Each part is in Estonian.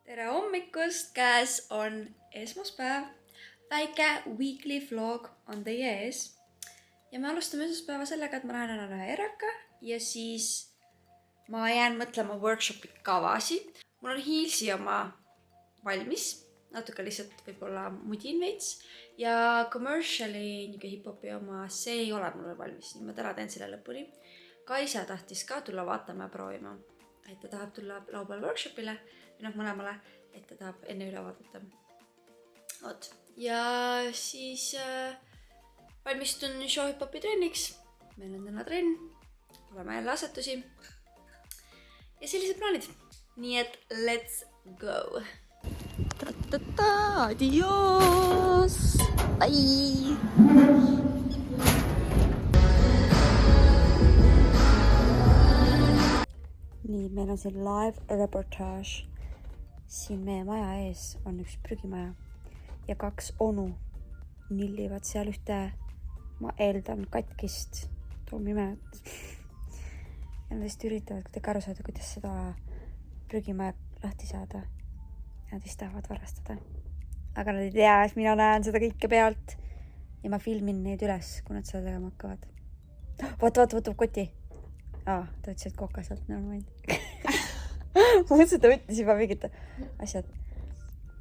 tere hommikust, käes on esmaspäev. Väike weekly vlog on teie ees. Ja me alustame esmaspäeva sellega, et ma lähen annan ühe eraka ja siis ma jään mõtlema workshopi kavasi. Mul on Heelsi oma valmis, natuke lihtsalt võib-olla mudin veits. Ja commerciali niuke hip-hopi oma, see ei ole mul valmis, nii ma täna teen selle lõpuni. Kaisa tahtis ka tulla vaatama ja proovima, et ta tahab tulla laupäeval workshopile. Mõlemale, et ta tahab enne üle vaadata. Oot. Ja siis valmistun show hip-hopi trenniks. Meil on täna trenn. Oleme jälle asetusi. Ja sellised plaanid. Nii et let's go! Adios! Bye! Nii, meil on siin live reportage. Siin meie maja ees on üks prügimaja ja kaks onu nillivad seal ühte, ma eeldan, katkist toomimäed. Ja nad vist üritavad kuidagi aru saada, kuidas seda prügimaja lahti saada. Nad vist tahavad varastada. Aga nad ei tea, et mina näen seda kõike pealt ja ma filmin neid üles, kui nad seda tegema hakkavad. Võtab koti. Ta ütles, et koka sealt normaalne. Ma mõtlesin, et ta võttis juba mingid asjad.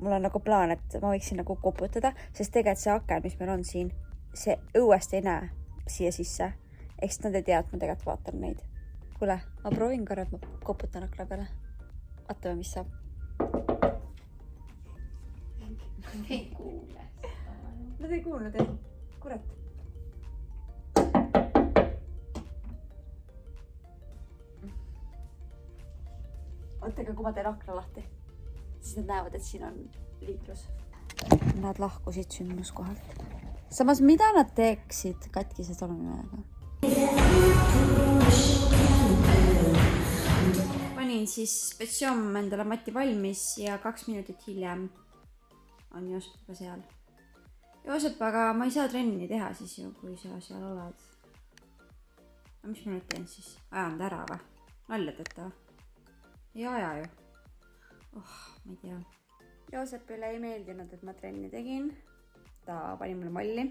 Mul on nagu plaan, et ma võiksin nagu koputada, sest tegelikult see aken, mis meil on siin, see õuest ei näe siia sisse. Eks nad ei tea, et ma tegelikult vaatan neid. Kuule, ma proovin korra, et ma koputan akna peale. Vaatame, mis saab. Nad ei kuule. Nad ei kuulnud, jah. Kurat. Ootega, kui ma teen akna lahti, siis nad näevad, et siin on liiklus. Nad lahkusid sündmuskohalt. Samas, mida nad teeksid katkise tolumimega? Panin siis Spetsioom endale mati valmis ja 2 minutit hiljem on Joosep juba seal. Joosep, aga ma ei saa trenni teha siis ju, kui sa seal oled. Aga mis ma nüüd teen siis? Ajan ta ära või? Nalja teete või? Ei aja ju. Ma ei tea. Joosepile ei meeldinud, et ma trenni tegin. Ta pani mulle malli.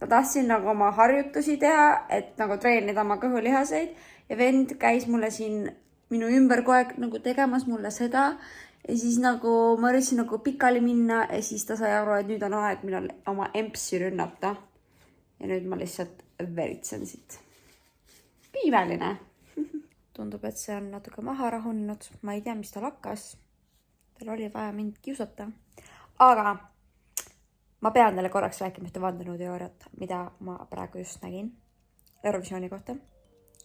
Ta tahtsin nagu oma harjutusi teha, et nagu treenida oma kõhulihaseid. Ja vend käis mulle siin minu ümber kogu aeg nagu tegemas mulle seda. Ja siis nagu ma üritasin nagu pikali minna ja siis ta sai aru, et nüüd on aeg, millal oma empsi rünnata. Ja nüüd ma lihtsalt veritsen siit. Piimeline. Tundub, et see on natuke maha rahunenud. Ma ei tea, mis tal hakkas. Tal oli vaja mind kiusata. Aga ma pean teile korraks rääkima ühte vandenõuteooriat, mida ma praegu just nägin Eurovisiooni kohta.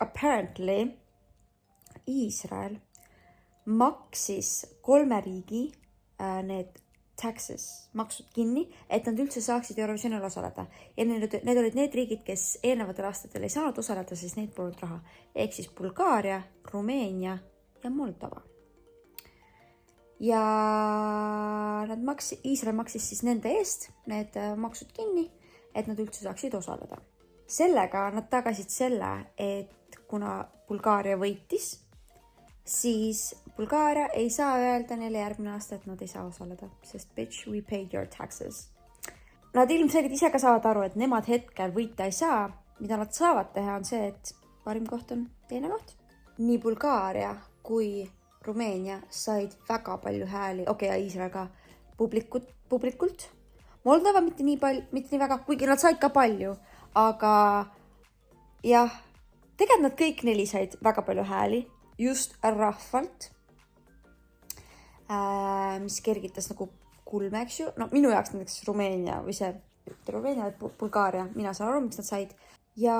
Apparently Iisrael maksis 3 riigi need taxes, maksud kinni, et nad üldse saaksid Eurovisioonil osaleda. Ja need olid need riigid, kes eelnevatel aastatel ei saanud osaleda, siis neid polnud raha. Ehk siis Bulgaaria, Rumeenia ja Moldova. Ja Iisrael maksis siis nende eest need maksud kinni, et nad üldse saaksid osaleda. Sellega nad tagasid selle, et kuna Bulgaaria võitis, siis Bulgaaria ei saa öelda neile järgmine aasta, et nad ei saa osaleda, sest bitch, we paid your taxes. Nad ilmselgelt ise ka saavad aru, et nemad hetkel võita ei saa. Mida nad saavad teha on see, et parim koht on teine koht. Nii Bulgaaria kui Rumeenia said väga palju hääli, ja Iisrael ka publikult. Moldova mitte nii väga, kuigi nad said ka palju, aga jah, tegelikult nad kõik 4 said väga palju hääli. Just rahvalt, mis kergitas nagu kulme, eks ju. No minu jaoks näiteks Rumeenia või Rumeenia või Bulgaaria, mina saan aru, miks nad said. Ja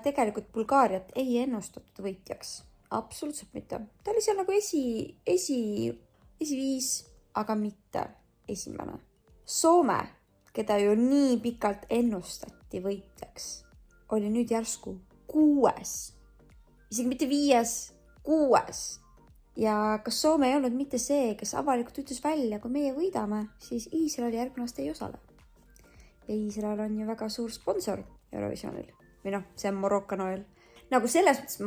tegelikult Bulgaariat ei ennustatud võitjaks. Absoluutselt mitte. Ta oli seal nagu esi5, aga mitte esimene. Soome, keda ju nii pikalt ennustati võitjaks, oli nüüd järsku 6. Isegi mitte 5. 6. Ja kas Soome ei olnud mitte see, kes avalikult ütles välja, kui meie võidame, siis Iisrael järgmine aasta ei osale. Ja Iisrael on ju väga suur sponsor Eurovisioonil. Või see on Moroccan Oil. Nagu selles mõttes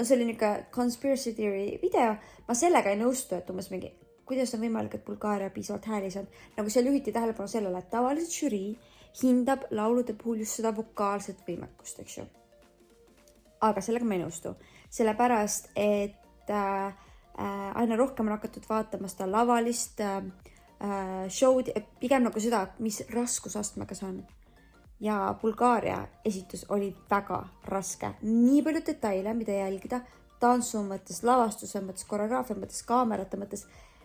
see oli niisugune conspiracy theory video, ma sellega ei nõustu, et umbes mingi kuidas on võimalik, et Bulgaaria piisavalt hääli saanud. Nagu seal juhiti tähelepanu sellele, et tavaliselt žürii hindab laulude puhul just seda vokaalset võimekust, eks ju. Aga sellega ma ei nõustu. Sellepärast, et aina rohkem on hakatud vaatama seda lavalist show'd, pigem nagu seda, mis raskusastmega see on. Ja Bulgaaria esitus oli väga raske. Nii palju detaile, mida jälgida, tantsu mõttes, lavastuse mõttes, koreograafia mõttes, kaamerate mõttes,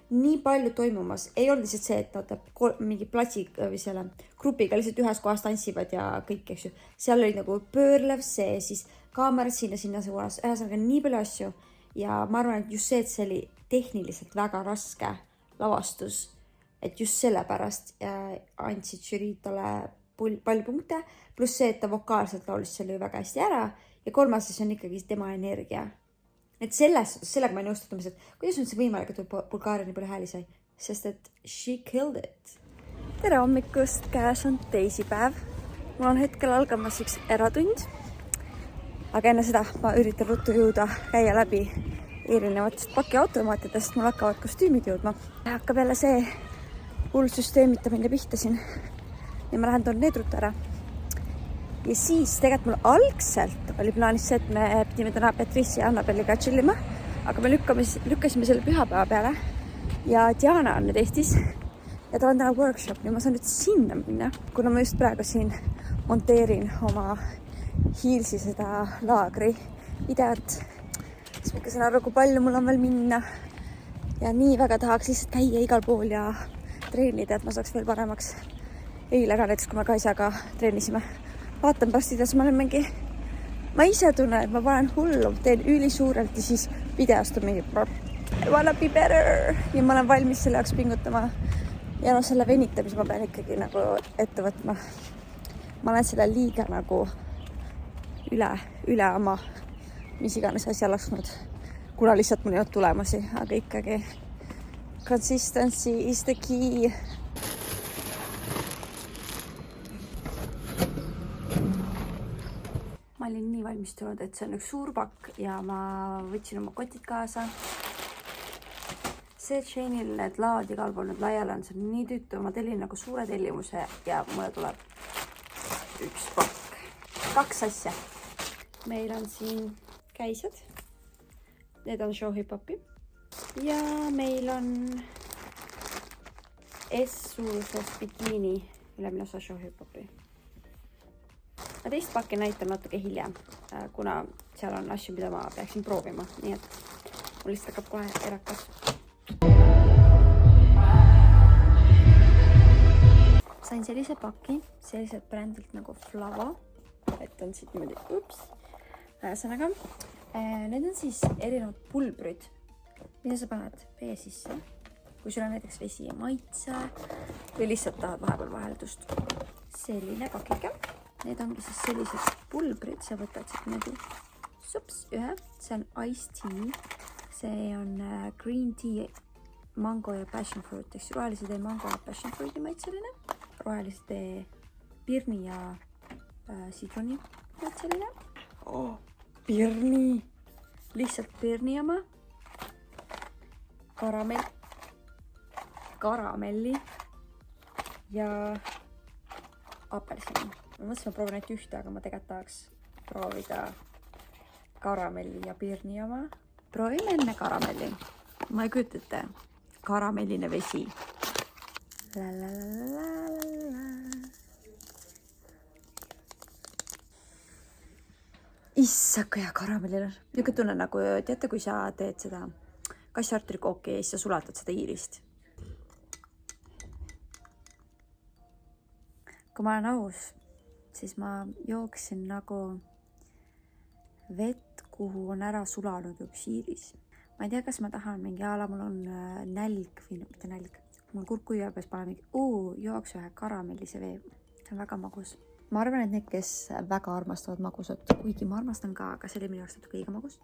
nii palju toimumas. Ei olnud lihtsalt see, et nad mingi platsi või selle grupiga lihtsalt ühes kohas tantsivad ja kõik, eks ju. Seal oli nagu pöörlev see, siis kaamerad sinna suunas, ühesõnaga nii palju asju. Ja ma arvan, et just see, et see oli tehniliselt väga raske lavastus, et just sellepärast andsid žüriid talle palju punkte, pluss see, et ta vokaalselt laulis selle ju väga hästi ära ja kolmas on ikkagi tema energia. Et sellega ma ei nõustunud, et kuidas on see võimalik, et Bulgaaria nii palju hääli sai, sest et she killed it. Tere hommikust, käes on teisipäev. Mul on hetkel algamas üks eratund, aga enne seda ma üritan ruttu jõuda käia läbi erinevatest pakiautomaatidest, mul hakkavad kostüümid jõudma. Hakkab jälle see hull süsteemitamine pihta siin ja ma lähen toon need ruttu ära. Ja siis tegelikult mul algselt oli plaanis see, et me pidime täna Beatrice ja Annabelliga chillima, aga me lükkasime selle pühapäeva peale ja Diana on nüüd Eestis ja ta on täna workshop ja ma saan nüüd sinna minna, kuna ma just praegu siin monteerin oma Hiilsi seda laagri videot, siis ma ikka saan aru, kui palju mul on veel minna ja nii väga tahaks lihtsalt käia igal pool ja treenida, et ma saaks veel paremaks. Eile ka näiteks, kui me Kaisaga treenisime. Vaatan pärast videos, ma ise tunnen, et ma panen hullu, teen ülisuurelt ja siis videost on mingi I wanna be better ja ma olen valmis selle jaoks pingutama ja selle venitamise ma pean ikkagi nagu ette võtma. Ma olen selle liiga nagu üle oma mis iganes asja lasknud, kuna lihtsalt mul ei olnud tulemusi, aga ikkagi consistency is the key. Ma olin nii valmistunud, et see on üks suur pakk ja ma võtsin oma kotid kaasa. See Chainil need laad igal pool nüüd laiali on, see on nii tüütu. Ma tellin nagu suure tellimuse ja mulle tuleb üks pakk. 2 asja. Meil on siin käised. Need on show hip-hopi. Ja meil on S-suuruses bikiini ülemine osa show hip-hopi. Ma teist pakki näitan natuke hiljem, kuna seal on asju, mida ma peaksin proovima. Nii et mul lihtsalt hakkab kohe erakas. Sain sellise paki, selliselt brändilt nagu Flava. Et on siit niimoodi, ühesõnaga. Need on siis erinevad pulbrid, mida sa paned vee sisse. Kui sul on näiteks vesi ja maitse või lihtsalt tahad vahepeal vaheldust. Selline pakike. Need ongi siis sellised pulbrid, sa võtad siit niimoodi ühe. See on iced tea, see on green tea, mango ja passion fruit, eks rohelise tee mango ja passion fruiti maitseline, rohelise tee pirni ja sidruni maitseline. Pirni! Lihtsalt pirni oma, karamelli ja apelsini. Ma mõtlesin, ma proovin ainult ühte, aga ma tegelikult tahaks proovida karamelli ja pirni oma. Proovime enne karamelli. Ma ei kujuta ette. Karamelline vesi. Issaka ja karamellil on. Niisugune tunne nagu, teate, kui sa teed seda kassartrikooki ja siis sa sulatad seda iirist. Kui ma olen aus, siis ma jooksin nagu vett, kuhu on ära sulanud üks iiris. Ma ei tea, kas ma tahan mingi mul on nälg või mitte nälg. Mul kurku ja peas pane mingi jooks ühe karamellise vee. See on väga magus. Ma arvan, et need, kes väga armastavad magusat, kuigi ma armastan ka, aga see oli minu arust kõige magus.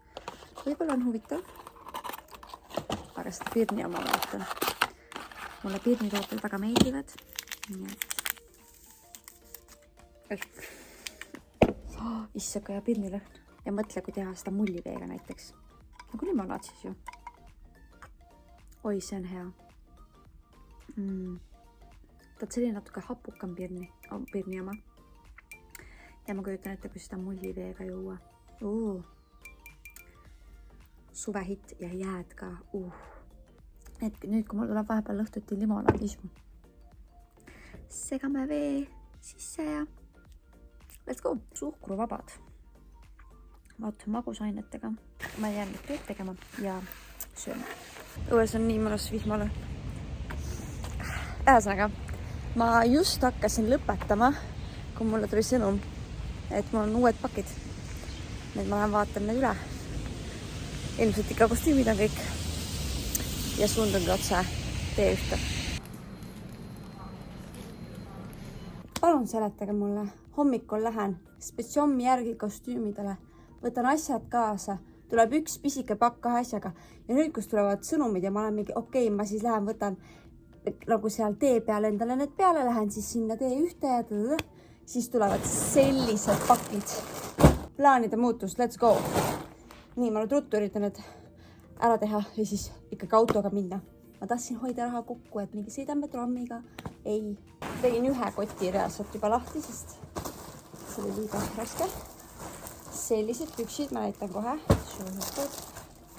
Võib-olla on huvitav, aga seda pirni oma vaatan. Mulle pirnitooted väga meeldivad. Nii et issaka ja pirnilõhn. Ja mõtle, kui teha seda mulliveega näiteks. Nagu limonaad siis ju. Oi, see on hea. ta on selline natuke hapukam pirni oma. Ja ma kujutan ette, kui seda mulliveega juua. Suvehitt ja jääd ka. Et nüüd, kui mul tuleb vahepeal õhtuti limonaadisu. Segame vee sisse ja let's go. Suhkruvabad. Vaat magusainetega. Ma jään nüüd tööd tegema ja sööma. Õues on nii mõnus vihmale. Ühesõnaga, ma just hakkasin lõpetama, kui mulle tuli sõnum, et mul on uued pakid. Nüüd ma lähen vaatan need üle. Ilmselt ikka kostüümid on kõik. Ja suundungi otse T1. Palun seletage mulle. Hommikul lähen Spetsiomi järgi kostüümidele. Võtan asjad kaasa. Tuleb üks pisike pakk 2 asjaga. Ja nüüd, kus tulevad sõnumid ja ma olen mingi, okei, ma siis lähen võtan nagu seal tee peal endale need peale, lähen siis sinna T1 ja siis tulevad sellised pakid. Plaanide muutus, let's go. Nii, ma nüüd ruttu üritan need ära teha ja siis ikkagi autoga minna. Ma tahtsin hoida raha kokku, et mingi sõidame trammiga. Ei, tegin 1 koti reaalselt juba lahti, sest see oli liiga raske. Sellised püksid, ma näitan kohe.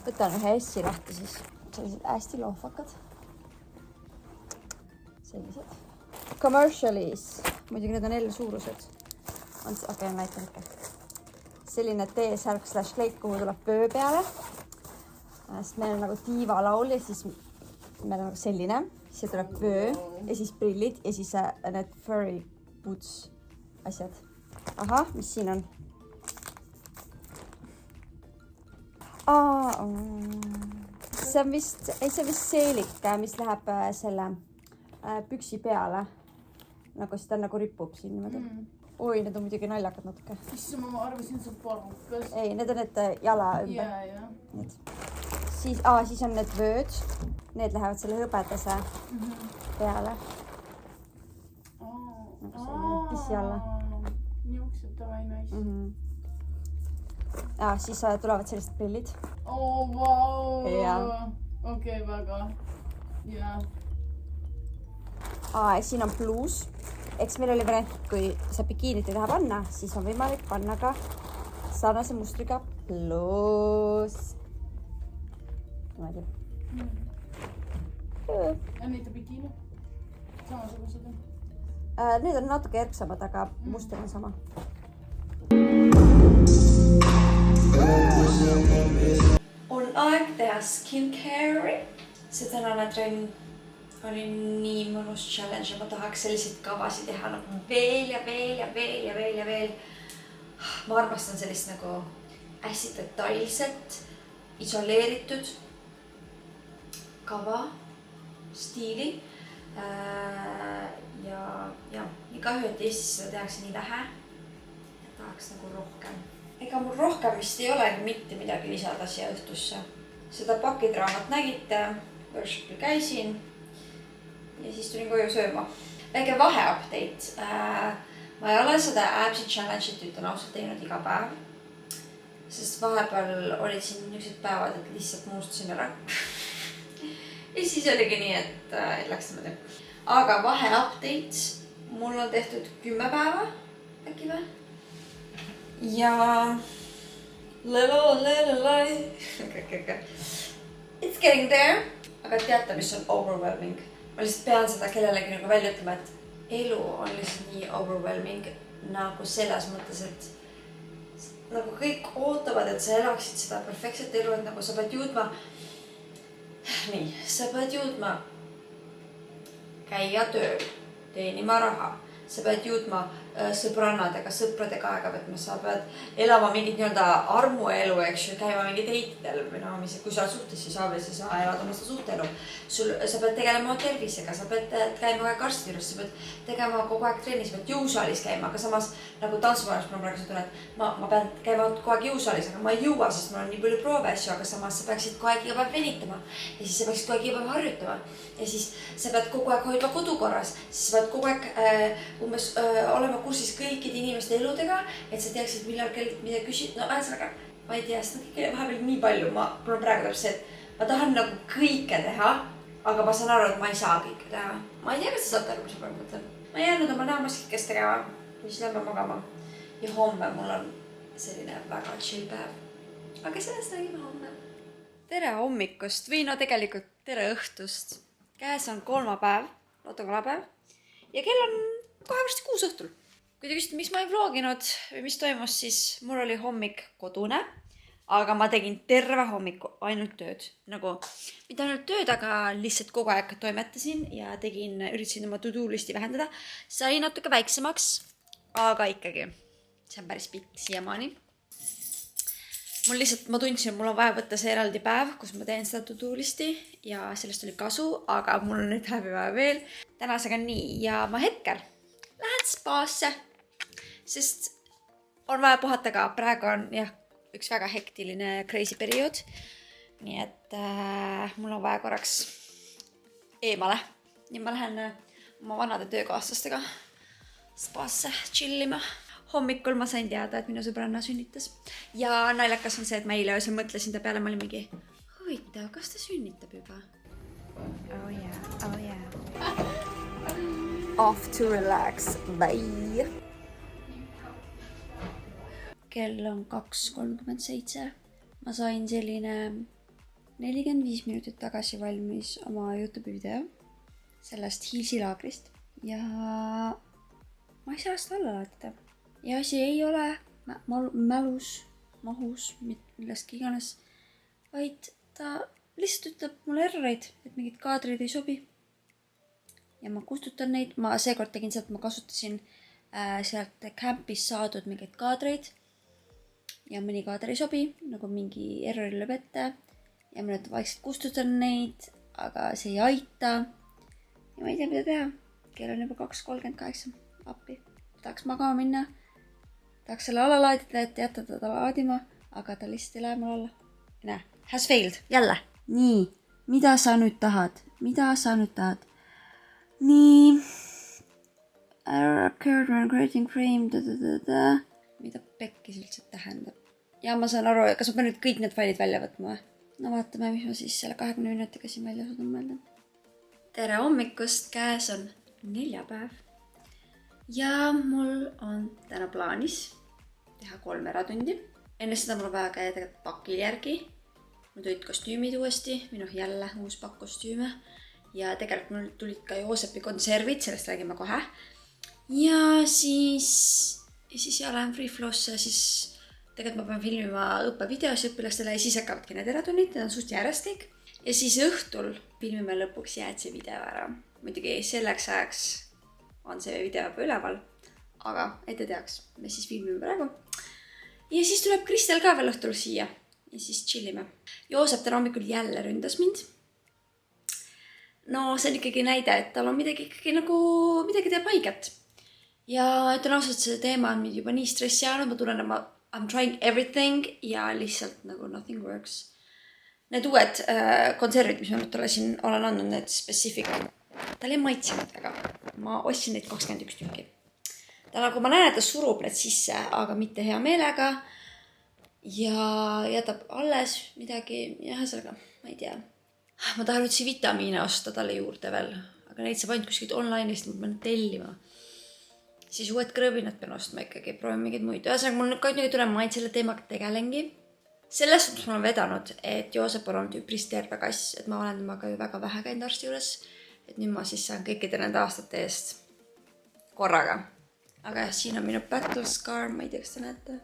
Võtan 1 S-i lahti siis. Sellised hästi lohvakad. Sellised. Commercialis. Muidugi need on L-suurused. Okei, näitan ikka. Selline T-särk/kleit, kuhu tuleb pöö peale. Sest meil on nagu tiivalaul ja siis meil on nagu selline. Siis tuleb pöö ja siis prillid ja siis need furry boots asjad. Ahah, mis siin on? See on vist seelik, mis läheb selle püksi peale. Nagu seda nagu ripub siin niimoodi. Oi, need on muidugi naljakad natuke. Issand, ma arvasin, see on parukas. Ei, need on need jala ümber. Jaa. Siis on need vööd. Need lähevad selle hõbedase peale. Pissi alla. Niuksed, davai, nice. Siis tulevad sellised prillid. Vau. Ja. Okei, väga. Jaa. Ja siin on bluus. Eks meil oli variant, kui sa bikiinit ei taha panna, siis on võimalik panna ka sarnase mustriga bluus. Niimoodi. Ja neid bikiini? Samasugused on? Need on natuke erksamad, aga muster on sama. On aeg teha skincare. See tänane trenn oli nii mõnus challenge ja ma tahaks selliseid kavasid teha nagu veel ja veel ja veel ja veel ja veel. Ma armastan sellist nagu hästi detailset, isoleeritud kava stiili. Ja igaühe, et Eestis seda tehakse nii vähe, et tahaks nagu rohkem. Ega mul rohkem vist ei olegi mitte midagi lisada siia õhtusse. Seda pakidraamat nägite, workshopil käisin ja siis tulin koju sööma. Väike vahe-update. Ma ei ole seda Absi challenge'it ütlen ausalt teinud iga päev. Sest vahepeal olid siin niisugused päevad, et lihtsalt muustusin ära. Ja siis oligi nii, et läks niimoodi. Aga vahe-update. Mul on tehtud 10 päeva. Äkki või? Ja it's getting there. Aga teate, mis on overwhelming? Ma lihtsalt pean seda kellelegi nagu välja ütlema, et elu on lihtsalt nii overwhelming nagu selles mõttes, et nagu kõik ootavad, et sa elaksid seda perfektset elu, et nagu sa pead jõudma sa pead jõudma käia tööl, teenima raha. Sa pead jõudma sõbrannadega, sõpradega aega võtma, sa pead elama mingit nii-öelda armuelu, eks ju, käima mingid heitidel või no, kui sa oled suhtes, siis obviously sa elad oma seda suhteelu. Sa pead tegelema tervisega, sa pead käima aeg arsti juures, sa pead tegema kogu aeg trennis, sa pead jõusaalis käima, aga samas nagu tantsumaailmas ma praegu tunnen, et ma pean käima kogu aeg jõusaalis, aga ma ei jõua, sest mul on nii palju proove asju, aga samas sa peaksid kogu aeg iga päev venitama ja siis sa peaksid kogu aeg iga päev harjutama ja siis sa pead kogu aeg hoidma kodukorras, siis sa pead kogu aeg umbes olema kursis kõikide inimeste eludega, et sa teaksid, millal kellelt mida küsid. No ühesõnaga, ma ei tea, seda kõige vahepeal nii palju. Mul on praegu täpselt see, et ma tahan nagu kõike teha, aga ma saan aru, et ma ei saa kõike teha. Ma ei tea, kas te saate aru, mis ma praegu mõtlen. Ma ei jäänud oma näomaskikest tegema, mis lähme magama. Ja homme mul on selline väga chill päev. Aga sellest räägime homme. Tere hommikust või no tegelikult tere õhtust. Käes on kolmapäev, lotokalapäev. Ja kell on kohe varsti 6 õhtul. Kui te küsite, miks ma ei vloginud või mis toimus, siis mul oli hommik kodune. Aga ma tegin terve hommiku ainult tööd. Nagu, mitte ainult tööd, aga lihtsalt kogu aeg toimetasin ja üritasin oma to-do listi vähendada. Sai natuke väiksemaks, aga ikkagi. See on päris pikk siiamaani. Ma tundsin, et mul on vaja võtta see eraldi päev, kus ma teen seda to-do listi ja sellest oli kasu, aga mul on nüüd vaja veel. Tänasega nii ja ma hetkel lähen spaasse, sest on vaja puhata ka. Praegu on üks väga hektiline crazy periood. Nii et mul on vaja korraks eemale. Nii ma lähen oma vanade töökaaslastega spaasse chillima. Hommikul ma sain teada, et minu sõbranna sünnitas. Ja naljakas on see, et ma eile öösel mõtlesin ta peale, ma olin mingi huvitav, kas ta sünnitab juba? Oh yeah. Off to relax, bye! Kell on 2:37. Ma sain selline 45 minutit tagasi valmis oma YouTube'i video sellest Hiilsi laagrist ja ma ei saa seda alla laadida. Ja asi ei ole mälus, mahus, millestki iganes, vaid ta lihtsalt ütleb mulle erroreid, et mingid kaadrid ei sobi. Ja ma kustutan neid. Ma seekord tegin sealt, ma kasutasin sealt campis saadud mingeid kaadreid. Ja mõni kaader ei sobi, nagu mingi error lööb ette. Ja ma nüüd vaikselt kustutan neid, aga see ei aita. Ja ma ei tea, mida teha. Kell on juba 2:38 appi. Tahaks magama minna. Tahaks selle alla laadida, et jätta teda laadima, aga ta lihtsalt ei lähe mul alla. Näe, has failed. Jälle. Nii, mida sa nüüd tahad? Nii. Error occurred when creating frame. Mida pekkis üldse tähendab. Ja ma saan aru, kas ma pean nüüd kõik need failid välja võtma? No vaatame, mis ma siis selle 20 minutiga siin välja suudan mõelda. Tere hommikust, käes on neljapäev. Ja mul on täna plaanis teha 3 eratundi. Enne seda mul on vaja käia tegelikult pakil järgi. Mul tulid kostüümid uuesti, või jälle uus pakk kostüüme. Ja tegelikult mul tulid ka Joosepi konservid, sellest räägime kohe. Ja siis lähen free flow'sse ja siis tegelikult ma pean filmima õppevideos õpilastele ja siis hakkavadki need eratunnid, need on suht järjestik. Ja siis õhtul filmime lõpuks jääd see video ära. Muidugi selleks ajaks on see video juba üleval, aga ette teaks, me siis filmime praegu. Ja siis tuleb Kristel ka veel õhtul siia ja siis chillime. Joosep täna hommikul jälle ründas mind. No see on ikkagi näide, et tal on midagi teeb haiget. Ja ütlen ausalt, see teema on juba nii stressi ajanud, ma tunnen, I'm trying everything ja lihtsalt nagu nothing works. Need uued konservid, mis ma nüüd olen andnud, need specific, tal ei maitsenud väga. Ma ostsin neid 21 tükki. Ta nagu ma näen, et ta surub need sisse, aga mitte hea meelega. Ja jätab alles midagi. Ja sellega, ma ei tea. Ma tahan nüüd see vitamiine osta talle juurde veel. Aga neid saab ainult kuskilt online'ist, ma pean tellima. Siis uued krõbinad pean ostma ikkagi, proovin mingeid muid. Ühesõnaga, mul nüüd tuleb, ma selle teemaga tegelengi. Selles suhtes ma olen vedanud, et Joosep on olnud üpris terve kass, et ma olen temaga ju väga vähe käinud arsti juures. Et nüüd ma siis saan kõikide nende aastate eest korraga. Aga siin on minu battle scar, ma ei tea, kas te näete.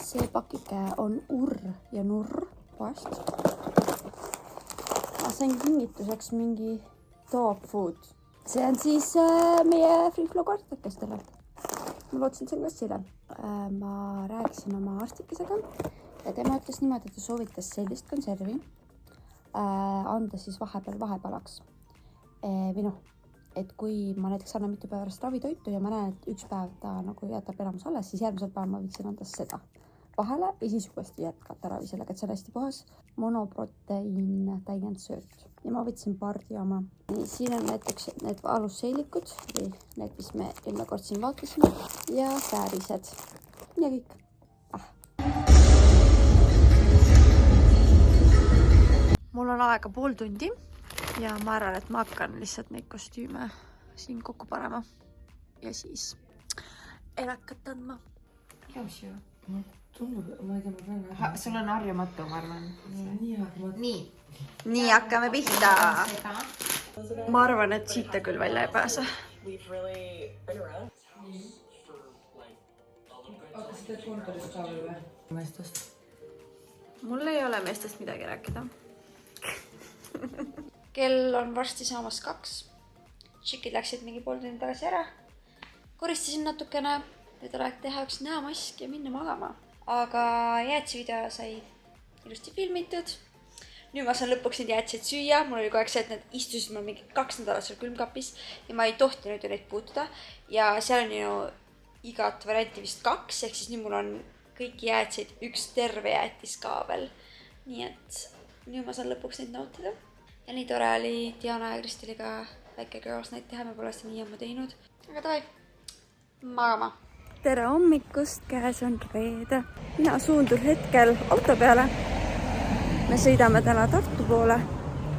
See pakike on urr ja nurr poest. Ma sain kingituseks mingi dog food. See on siis meie Free Flow kartakestele. Ma lootsin, see on kassile. Ma rääkisin oma arstikesega ja tema ütles niimoodi, et ta soovitas sellist konservi anda siis vahepeal vahepalaks. Või noh, et kui ma näiteks annan mitu päeva pärast ravitoitu ja ma näen, et üks päev ta nagu jätab enamus alles, siis järgmisel päeval ma võiksin anda seda vahele ja siis uuesti jätkata ravi sellega, et see on hästi puhas monoproteiin täiendsööt. Ja ma võtsin pardi oma. Siin on näiteks need alusseilikud või need, mis me eelmine kord siin vaatasime ja säärised ja kõik. aega pool tundi ja ma arvan, et ma hakkan lihtsalt neid kostüüme siin kokku panema ja siis elakat andma. Jaus ju. Tundub, ma ei tea, ma pean... Sul on harjumatu, ma arvan. Nii harjumatu. Nii, hakkame pihta. Ma arvan, et siit ta küll välja ei pääse. Aga sa teed kontoris ka veel või? Meestest. Mul ei ole meestest midagi rääkida. Kell on varsti saamas 2. Tšikid läksid mingi pool tundi tagasi ära. Koristasin natukene. Nüüd oleks teha üks näomask ja minna magama. Aga jäätsivideo sai ilusti filmitud. Nüüd ma saan lõpuks neid jäätseid süüa. Mul oli kogu aeg see, et need istusid mul mingi 2 nädalat seal külmkapis ja ma ei tohtinud ju neid puutuda. Ja seal on ju igat varianti vist 2, ehk siis nüüd mul on kõiki jäätseid üks terve jäätis ka veel. Nii et nüüd ma saan lõpuks neid nautida. Ja nii tore oli Diana ja Kristeliga väike girls night teha, me pole seda nii ammu teinud. Aga davai, magama. Tere hommikust, käes on reede. Mina suundun hetkel auto peale. Me sõidame täna Tartu poole,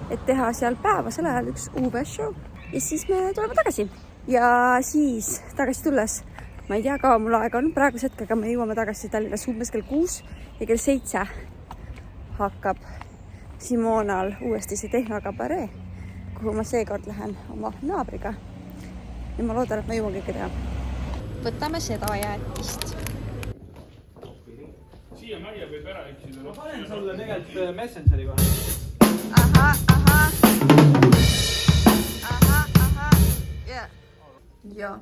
et teha seal päevasel ajal üks UV-show. Ja siis me tuleme tagasi. Ja siis tagasi tulles, ma ei tea, kaua mul aega on praeguse hetkega, me jõuame tagasi Tallinnas umbes kell 6 ja kell 7 hakkab Simonal uuesti see tehnakabaree, kuhu ma seekord lähen oma naabriga. Ja ma loodan, et ma jõuan kõike teha. Võtame seda jäätist. Siia majja võib ära eksida. Ma panen sulle tegelikult Messengeri kohe. Aha. Ja.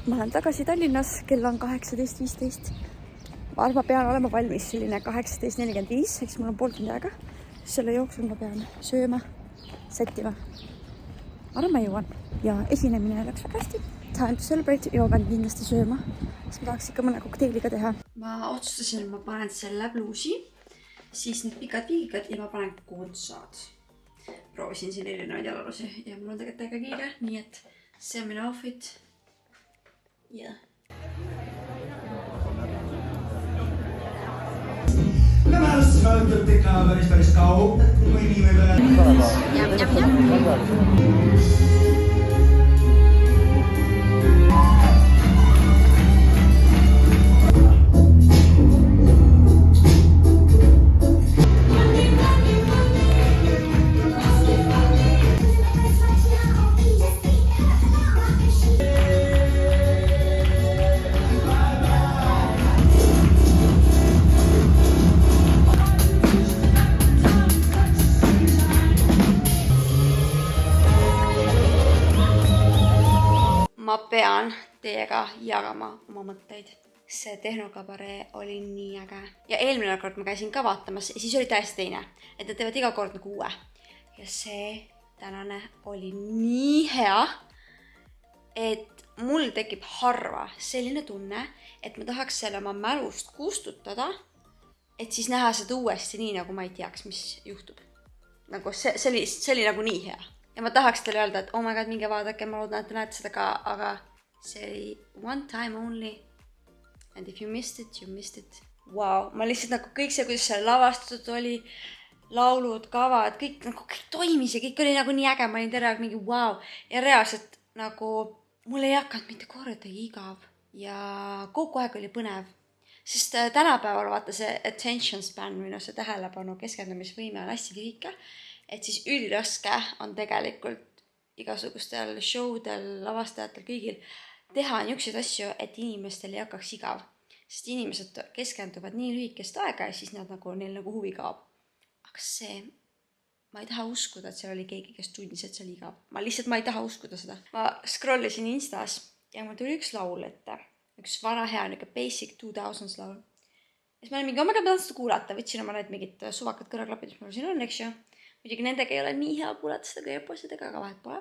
Ma olen tagasi Tallinnas, kell on 18.15. Ma arvan, ma pean olema valmis selline 18.45, eks mul on pool tundi aega. Selle jooksul ma pean sööma, sättima. Arvan, ma jõuan. Ja esinemine läks väga hästi. Time to celebrate ja ma pean kindlasti sööma. Siis ma tahaks ikka mõne kokteiliga teha. Ma otsustasin, et ma panen selle bluusi, siis need pikad viigad ja ma panen koondsaad. Proovisin siin erinevaid jalalusi ja mul on tegelikult väga kiire, nii et see on minu outfit. Yeah. Nämä välttämättä ikään väristäis kauan, kun ei nimeä vielä. Ma pean teiega jagama oma mõtteid. See tehnakabaree oli nii äge. Ja eelmine kord ma käisin ka vaatamas ja siis oli täiesti teine. Et nad teevad iga kord nagu uue. Ja see tänane oli nii hea, et mul tekib harva selline tunne, et ma tahaks selle oma mälust kustutada, et siis näha seda uuesti nii, nagu ma ei teaks, mis juhtub. Nagu see oli nagu nii hea. Ja ma tahaks teile öelda, et oh my god, minge vaadake, ma loodan, et te näete seda ka, aga see oli one time only. And if you missed it, you missed it. Wow, ma lihtsalt nagu kõik see, kuidas see lavastatud oli, laulud, kavad, kõik toimis ja kõik oli nagu nii äge, ma olin terve aeg mingi wow. Ja reaalselt nagu mul ei hakanud mitte kordagi igav ja kogu aeg oli põnev. Sest tänapäeval vaata see attention span, minu see tähelepanu keskendumisvõime on hästi lühike. Et siis üliraske on tegelikult igasugustel showdel, lavastajatel, kõigil teha niisuguseid asju, et inimestel ei hakkaks igav. Sest inimesed keskenduvad nii lühikest aega ja siis neil nagu huvi kaob. Aga see, ma ei taha uskuda, et seal oli keegi, kes tundis, et see oli igav. Ma ei taha uskuda seda. Ma scrollisin Instas ja mul tuli üks laul ette. Üks vana hea, niisugune basic 2000s laul. Ja siis ma olin mingi, ma tahan seda kuulata, võtsin oma need mingid suvakad kõrvaklapid, mis mul siin on, eks ju. Muidugi nendega ei ole nii hea kuulata seda kui AirPodsidega, aga vahet pole.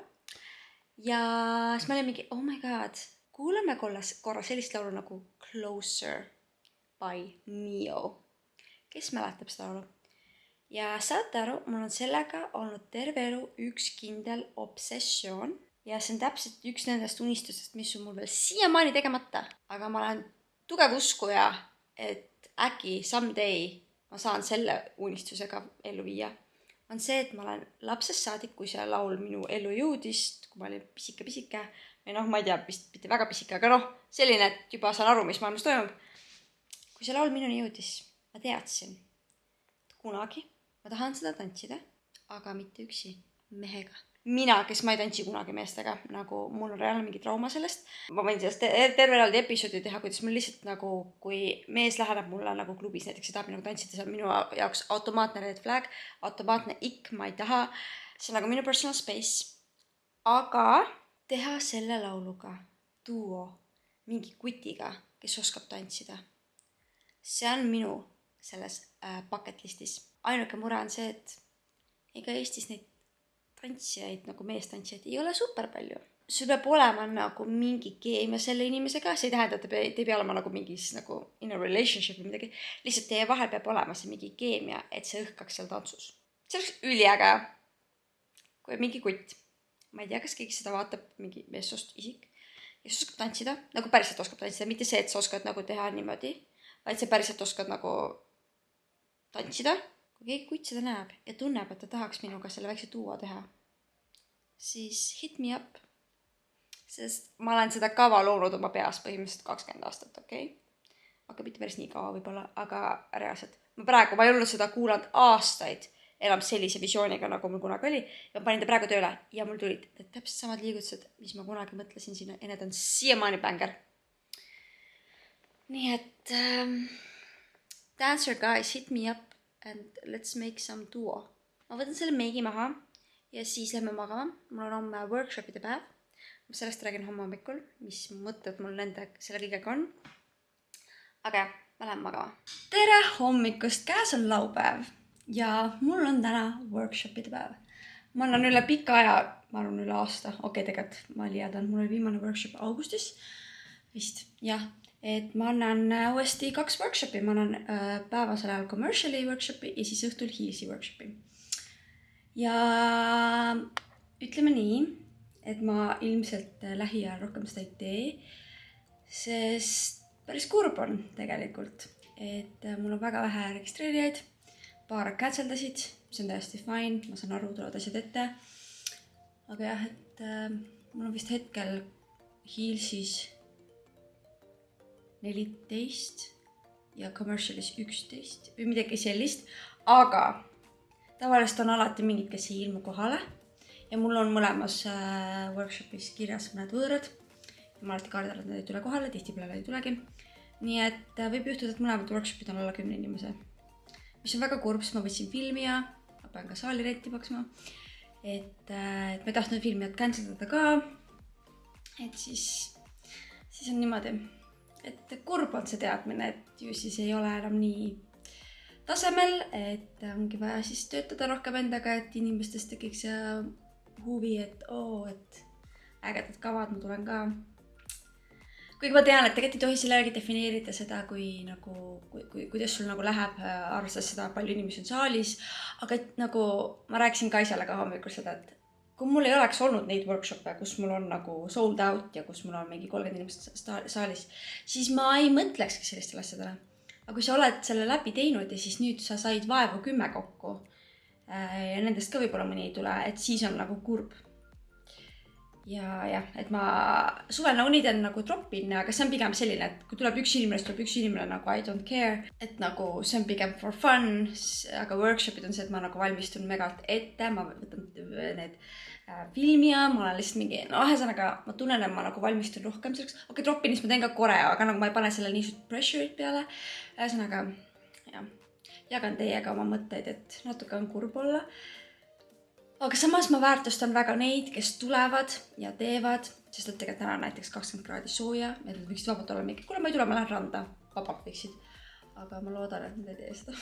ja siis ma olin mingi, oh my god, kuulame korra sellist laulu nagu Closer by Neo. Kes mäletab seda laulu? Ja saate aru, mul on sellega olnud terve elu üks kindel obsessioon ja see on täpselt üks nendest unistustest, mis on mul veel siiamaani tegemata. Aga ma olen tugev uskuja, et äkki someday ma saan selle unistusega ellu viia. On see, et ma olen lapsest saadik, kui see laul minu ellu jõudis, kui ma olin pisike või ma ei tea, vist mitte väga pisike, aga selline, et juba saan aru, mis maailmas toimub. Kui see laul minuni jõudis, ma teadsin, et kunagi ma tahan seda tantsida, aga mitte üksi, mehega. Mina, kes ma ei tantsi kunagi meestega, nagu mul on reaalne mingi trauma sellest. Ma võin sellest terve eraldi episoodi teha, kuidas mul lihtsalt nagu, kui mees läheneb mulle nagu klubis näiteks ja tahab minuga tantsida, see on minu jaoks automaatne red flag, automaatne ikk, ma ei taha. See on nagu minu personal space. Aga teha selle lauluga duo mingi kutiga, kes oskab tantsida. See on minu selles bucket listis. Ainuke mure on see, et ega Eestis neid tantsijaid, nagu meestantsijaid ei ole super palju. Sul peab olema nagu mingi keemia selle inimesega, see ei tähenda, et te ei pea olema nagu mingis nagu in a relationship või midagi. Lihtsalt teie vahel peab olema see mingi keemia, et see õhkaks seal tantsus. See oleks üliäge, kui mingi kutt. Ma ei tea, kas keegi seda vaatab, mingi meessoost isik, kes oskab tantsida, nagu päriselt oskab tantsida, mitte see, et sa oskad nagu teha niimoodi, vaid see päriselt oskad nagu tantsida. Kui keegi kutt seda näeb ja tunneb, et ta tahaks minuga selle väikse duo teha, siis hit me up. Sest ma olen seda kava loonud oma peas põhimõtteliselt 20 aastat, okei? Aga mitte päris nii kaua võib-olla, aga reaalselt. Ma ei olnud seda kuulanud aastaid enam sellise visiooniga, nagu mul kunagi oli. Ja ma panin ta praegu tööle ja mul tulid täpselt samad liigutused, mis ma kunagi mõtlesin sinna ja need on siiamaani bänger. Nii et dancer guys, hit me up. And let's make some duo. Ma võtan selle meigi maha ja siis lähme magama. Mul on homme workshopide päev. Ma sellest räägin homme hommikul, mis mõtted mul selle kõigega on. Aga ma lähen magama. Tere hommikust, käes on laupäev ja mul on täna workshopide päev. Ma annan üle pika aja, ma arvan üle aasta. Tegelikult ma liiadan, mul oli viimane workshop augustis. Vist, jah. Et ma annan uuesti 2 workshopi. Ma annan päevasel ajal commerciali workshopi ja siis õhtul heelsi workshopi. Ja ütleme nii, et ma ilmselt lähiajal rohkem seda ei tee, sest päris kurb on tegelikult. Et mul on väga vähe registreerijaid, paar canceldasid, see on täiesti fine, ma saan aru, tulevad asjad ette. Aga jah, et mul on vist hetkel heelsis 14 ja commercialis 11 või midagi sellist, aga tavaliselt on alati mingid, kes ei ilmu kohale ja mul on mõlemas workshopis kirjas mõned võõrad. Ma alati kardan, et need ei tule kohale, tihtipeale ei tulegi. Nii et võib juhtuda, et mõlemad workshopid on alla 10 inimese. Mis on väga kurb, sest ma võtsin filmija, ma pean ka saali renti maksma. Et ma ei tahtnud filmijat canceldada ka. Et siis on niimoodi. Et kurb on see teadmine, et ju siis ei ole enam nii tasemel, et ongi vaja siis töötada rohkem endaga, et inimestest tekiks huvi, et et ägedad kavad, ma tulen ka. Kuigi ma tean, et tegelikult ei tohi selle järgi defineerida seda, kuidas sul nagu läheb, arvestades seda, palju inimesi on saalis, aga et nagu ma rääkisin Kaisale ka hommikul seda, et kui mul ei oleks olnud neid workshop'e, kus mul on nagu sold out ja kus mul on mingi 30 inimest saalis, siis ma ei mõtlekski sellistele asjadele. Aga kui sa oled selle läbi teinud ja siis nüüd sa said vaevu 10 kokku ja nendest ka võib-olla mõni ei tule, et siis on nagu kurb. Ja, et ma suvel uniden nagu dropin, aga see on pigem selline, et kui tuleb üks inimene nagu I don't care, et nagu see on pigem for fun, aga workshopid on see, et ma nagu valmistun megalt ette, ma võtan need filmija, ma olen lihtsalt mingi, ühesõnaga ma tunnen, et ma nagu valmistun rohkem selleks. Okei, dropinis ma teen ka koreo, aga nagu ma ei pane selle nii suurt pressure'it peale. Ühesõnaga, jagan teiega oma mõtteid, et natuke on kurb olla. Aga samas ma väärtustan väga neid, kes tulevad ja teevad, sest et tegelikult täna näiteks 20 kraadi sooja, et nad võiksid vabalt olla mingi, kuule ma ei tule, ma lähen randa, vabalt võiksid. Aga ma loodan, et nad ei tee seda.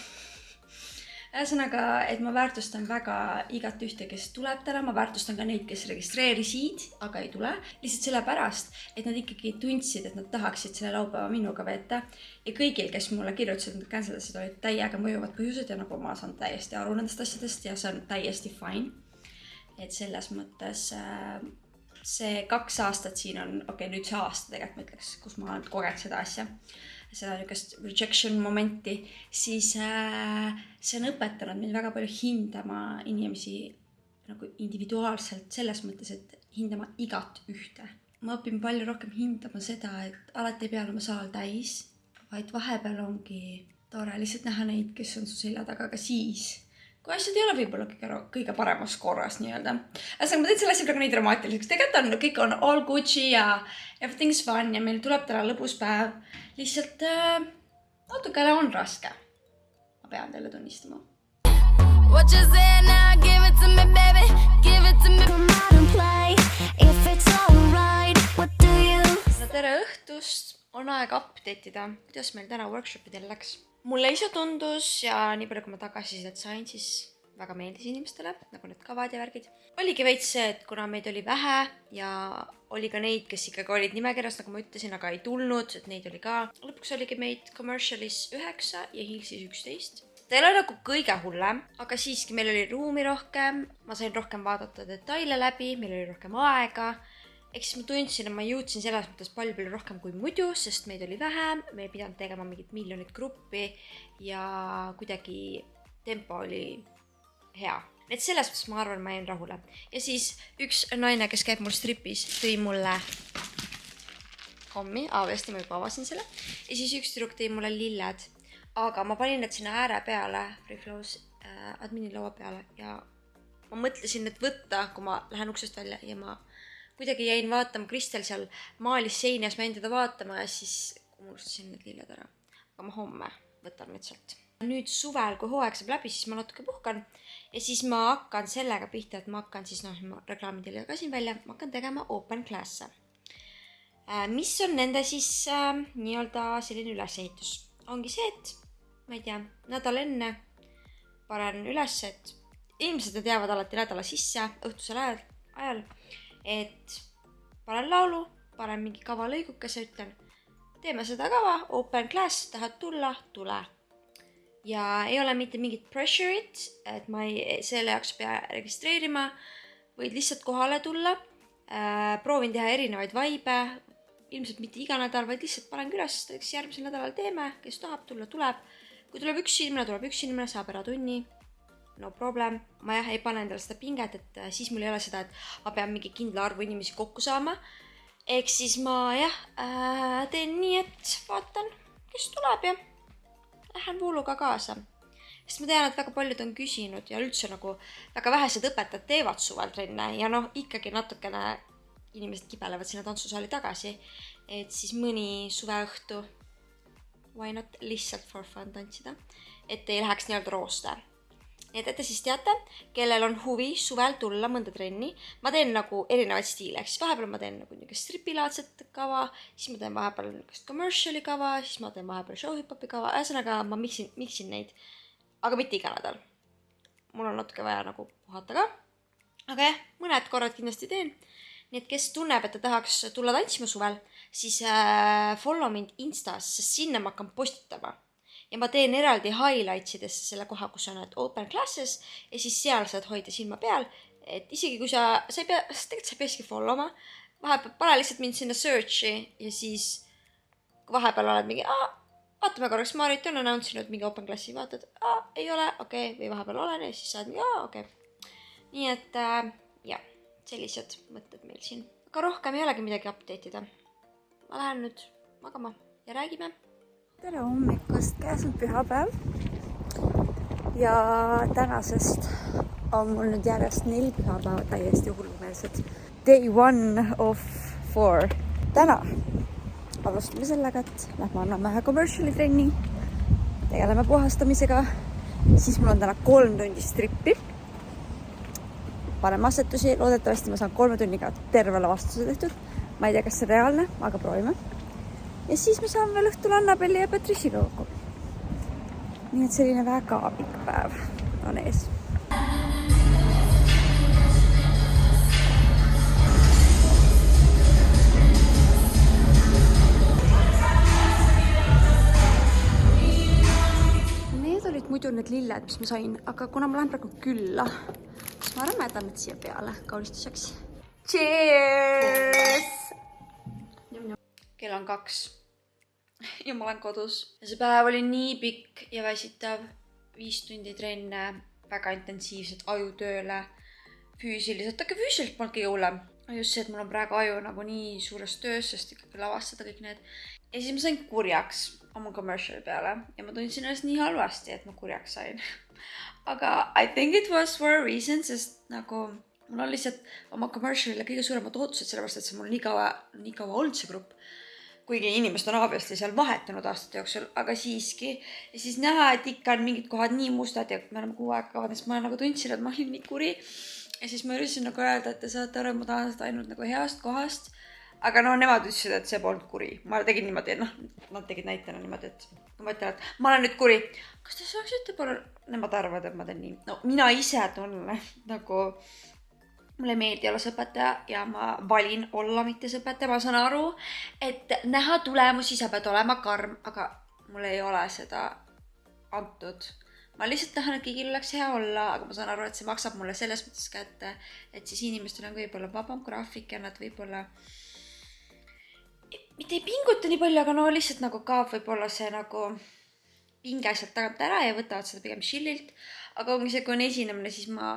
ühesõnaga, et ma väärtustan väga igat ühte, kes tuleb täna, ma väärtustan ka neid, kes registreerisid, aga ei tule. Lihtsalt sellepärast, et nad ikkagi tundsid, et nad tahaksid selle laupäeva minuga veeta. Ja kõigil, kes mulle kirjutasid, nad canceldasid, olid täiega mõjuvad põhjused ja nagu ma saan täiesti aru nendest asjadest ja see on täiesti fine. Et selles mõttes see 2 aastat siin on, nüüd see aasta tegelikult ma ütleks, kus ma olen kogenud seda asja. Seda niisugust rejection momenti, siis see on õpetanud mind väga palju hindama inimesi nagu individuaalselt selles mõttes, et hindama igat ühte. Ma õpin palju rohkem hindama seda, et alati ei pea olema saal täis, vaid vahepeal ongi tore lihtsalt näha neid, kes on su selja taga ka siis, kui asjad ei ole võib-olla kõige paremas korras nii-öelda. Äsega ma tein selle asja praegu nii dramaatiliseks. Tegelikult kõik on all Gucci ja everything's fun ja meil tuleb täna lõbus päev. Lihtsalt natukene on raske. Ma pean teile tunnistama. What you say now, give it to me, baby. Give it to me. Come out and play. If it's all right, what do you? Tere õhtust. On aeg update'ida, kuidas meil täna workshopidel läks. Mulle ise tundus ja nii palju, kui ma tagasisidet sain, siis väga meeldis inimestele, nagu need kavad ja värgid. Oligi veits see, et kuna meid oli vähe ja oli ka neid, kes ikkagi olid nimekirjas, nagu ma ütlesin, aga ei tulnud, et neid oli ka. Lõpuks oligi meid Commercialis 9 ja Hillsis 11. Ta ei ole nagu kõige hullem, aga siiski meil oli ruumi rohkem, ma sain rohkem vaadata detaile läbi, meil oli rohkem aega. Ehk siis ma tundsin, et ma jõudsin selles mõttes palju rohkem kui muidu, sest meid oli vähem, me ei pidanud tegema mingit miljonit gruppi ja kuidagi tempo oli hea. Et selles mõttes ma arvan, ma jäin rahule. Ja siis üks naine, kes käib mul stripis, tõi mulle hommi, avesti ma juba avasin selle, ja siis üks tüdruk tõi mulle lilled, aga ma panin need sinna ääre peale, Free Flows admini laua peale ja ma mõtlesin, et võtta, kui ma lähen uksest välja ja ma kuidagi jäin vaatama, Kristel seal maalis seinias, ma jäin teda vaatama ja siis unustasin need lilled ära. Aga ma homme võtan need sealt. Nüüd suvel, kui hooaeg saab läbi, siis ma natuke puhkan ja siis ma hakkan sellega pihta, et ma hakkan siis, ma reklaamin teile ka siin välja, ma hakkan tegema open class'e. Mis on nende siis nii-öelda selline ülesehitus? Ongi see, et ma ei tea, nädal enne panen üles, et inimesed teavad alati nädala sisse õhtusel ajal, et panen laulu, panen mingi kava lõigukese, ütlen, teeme seda kava, open class, tahad tulla, tule. Ja ei ole mitte mingit pressure'it, et ma selle jaoks pea registreerima, võid lihtsalt kohale tulla, proovin teha erinevaid vibe, ilmselt mitte iga nädal, vaid lihtsalt panen üles, et järgmisel nädalal teeme, kes tahab tulla, tuleb. Kui tuleb üks inimene, saab ära tunni. No problem, ma ei pane endale seda pinget, et siis mul ei ole seda, et ma pean mingi kindla arvu inimesi kokku saama. Ehk siis ma teen nii, et vaatan, kes tuleb ja lähen vooluga kaasa. Sest ma tean, et väga paljud on küsinud ja üldse nagu väga vähesed õpetajad teevad suvel trenne ja ikkagi natukene inimesed kibelevad sinna tantsusaali tagasi. Et siis mõni suveõhtu, why not lihtsalt for fun tantsida, et ei läheks nii-öelda rooste. Nii et siis teate, kellel on huvi suvel tulla mõnda trenni, ma teen nagu erinevaid stiile, siis vahepeal ma teen nagu stripilaadset kava, siis ma teen vahepeal commerciali kava, siis ma teen vahepeal show-hip-hopi kava, ühesõnaga ma miksin neid, aga mitte iga nädal. Mul on natuke vaja nagu puhata ka, aga mõned korrad kindlasti teen. Nii et kes tunneb, et ta tahaks tulla tantsima suvel, siis follow mind Instas, sest sinna ma hakkan postitama. Ja ma teen eraldi highlightsidesse selle koha, kus on need open classes ja siis seal saad hoida silma peal, et isegi kui sa ei pea, tegelikult sa ei peaski follow ma, vahepeal pane lihtsalt mind sinna searchi ja siis vahepeal oled mingi, vaatame korraks, Marit on announce'inud mingi open classi, vaatad, ei ole, okei, või vahepeal olen ja siis saad mingi, okei. Nii et sellised mõtted meil siin. Aga rohkem ei olegi midagi update'ida. Ma lähen nüüd magama ja räägime. Tere hommikust, käes on pühapäev ja tänasest on mul nüüd järjest 4 pühapäeva täiesti hullumeelsed. Day 1 of 4. Täna alustame sellega, et lähme anname ühe commerciali trenni, tegeleme puhastamisega, siis mul on täna 3 tundi strippi, paneme asetusi, loodetavasti ma saan 3 tunniga terve lavastuse tehtud, ma ei tea, kas see on reaalne, aga proovime. Ja siis me saame veel õhtul Annabelli ja Patriciga kokku. Nii et selline väga pikk päev. on ees. Need olid muidu need lilled, mis ma sain, aga kuna ma lähen praegu külla, siis ma rämedan need siia peale kaunistuseks. Cheers! Kell on 2 ja ma olen kodus. Ja see päev oli nii pikk ja väsitav. 5 tundi trenne, väga intensiivselt ajutööle. Füüsiliselt, aga füüsiliselt polnud kõige hullem. Just see, et mul on praegu aju nagu nii suures töös, sest ikkagi lavastada kõik need. Ja siis ma sain kurjaks oma commerciali peale ja ma tundsin ennast nii halvasti, et ma kurjaks sain. Aga I think it was for a reason, sest nagu mul on lihtsalt oma commercialile kõige suuremad ootused, sellepärast, et see mul nii kaua olnud see grupp. Kuigi inimesed on obviously seal vahetanud aastate jooksul, aga siiski. Ja siis näha, et ikka on mingid kohad nii mustad ja me oleme 6 aega kavades, ma nagu tundsin, et ma olin nii kuri. Ja siis ma üritasin nagu öelda, et te saate aru, ma tahan seda ainult nagu heast kohast. Aga no nemad ütlesid, et see polnud kuri. Ma tegin niimoodi, et nad tegid näitena niimoodi, et ma ütlen, et ma olen nüüd kuri. Kas te saaksite palun? Nemad arvavad, et ma teen nii. No mina ise tunnen nagu mulle ei meeldi olla sõpetaja ja ma valin olla mitte sõpetaja. Ma saan aru, et näha tulemusi sa pead olema karm, aga mul ei ole seda antud. Ma lihtsalt tahan, et kõigil oleks hea olla, aga ma saan aru, et see maksab mulle selles mõttes kätte, et siis inimestel on võib-olla vabam graafik ja nad võib-olla mitte ei pinguta nii palju, aga no lihtsalt nagu kaob võib-olla see nagu pinge sealt tagant ära ja võtavad seda pigem chillilt. Aga ongi see, kui on esinemine, siis ma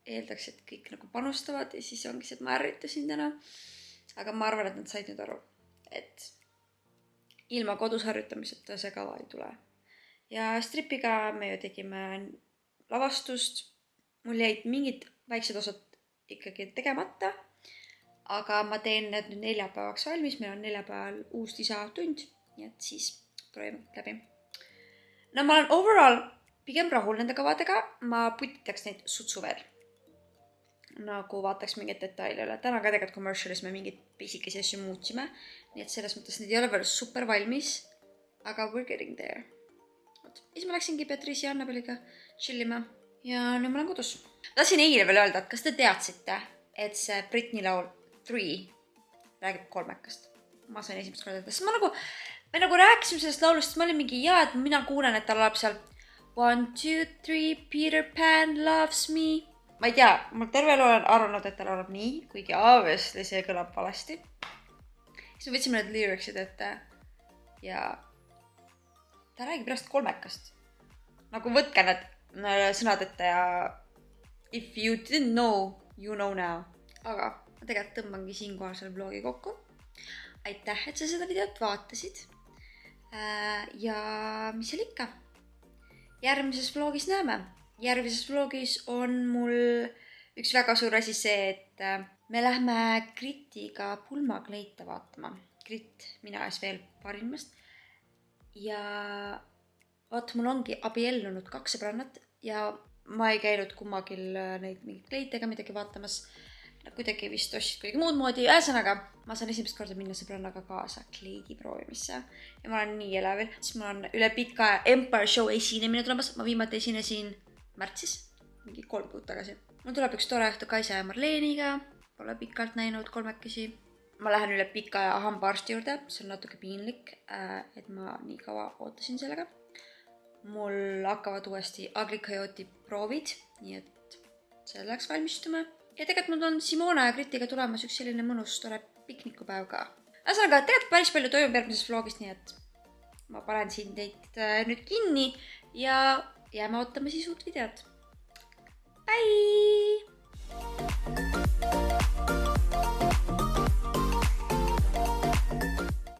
eeldaks, et kõik nagu panustavad ja siis ongi see, et ma ärritasin täna. Aga ma arvan, et nad said nüüd aru, et ilma kodus harjutamiseta see kava ei tule. Ja stripiga me ju tegime lavastust. Mul jäid mingid väiksed osad ikkagi tegemata, aga ma teen need nüüd 4 päevaks valmis. Meil on 4 päeval uus lisatund, nii et siis proovime läbi. No ma olen overall pigem rahul nende kavadega. Ma putitaks neid sutsu veel. Nagu vaataks mingeid detaile üle. Täna ka tegelikult commercialis me mingid pisikesi asju muutsime. Nii et selles mõttes need ei ole veel super valmis. Aga we're getting there. Siis ma läksingi Beatrice ja Annabeliga chillima. Ja nüüd ma olen kodus. Tahtsin eile veel öelda, et kas te teadsite, et see Britney laul 3 räägib 3-kast. Ma sain esimest korda teada. Me nagu rääkisime sellest laulust, ma olin mingi et mina kuulen, et ta laulab seal 1, 2, 3, Peter Pan loves me. Ma ei tea, ma terve elu olen arvanud, et ta laulab nii, kuigi obviously see kõlab valasti. Siis me võtsime need lyricsid ette ja ta räägib pärast 3-kast. Nagu võtke need sõnad ette ja if you didn't know, you know now. Aga ma tegelikult tõmbangi siinkohal selle vlogi kokku. Aitäh, et sa seda videot vaatasid. Ja mis seal ikka? Järgmises vlogis näeme. Järgmises vlogis on mul üks väga suur asi see, et me lähme Kritiga pulmakleite vaatama. Krit, mina ees veel parimast. Ja vaat mul ongi abiellunud 2 sõbrannat ja ma ei käinud kummagil neid mingid kleitega midagi vaatamas. Kuidagi vist ostsid kuidagi muud moodi. Ühesõnaga, ma saan esimest korda minna sõbrannaga kaasa kleidi proovimisse. Ja ma olen nii elevil. Siis mul on üle pika Empire Show esinemine tulemas. Ma viimati esinesin märtsis, mingi 3 kuud tagasi. Mul tuleb üks tore õhtu Kaisa ja Marleeniga. Pole pikalt näinud 3-kesi. Ma lähen üle pika ja hambaarsti juurde. See on natuke piinlik, et ma nii kaua ootasin sellega. Mul hakkavad uuesti Ugly Coyote proovid, nii et selleks valmistume. Ja tegelikult mul on Simona ja Kritiga tulemas üks selline mõnus tore piknikupäev ka. Ühesõnaga, tegelikult päris palju toimub järgmises vlogis, nii et ma panen siin teid nüüd kinni ja jääme ootama siis uut videot. Bye!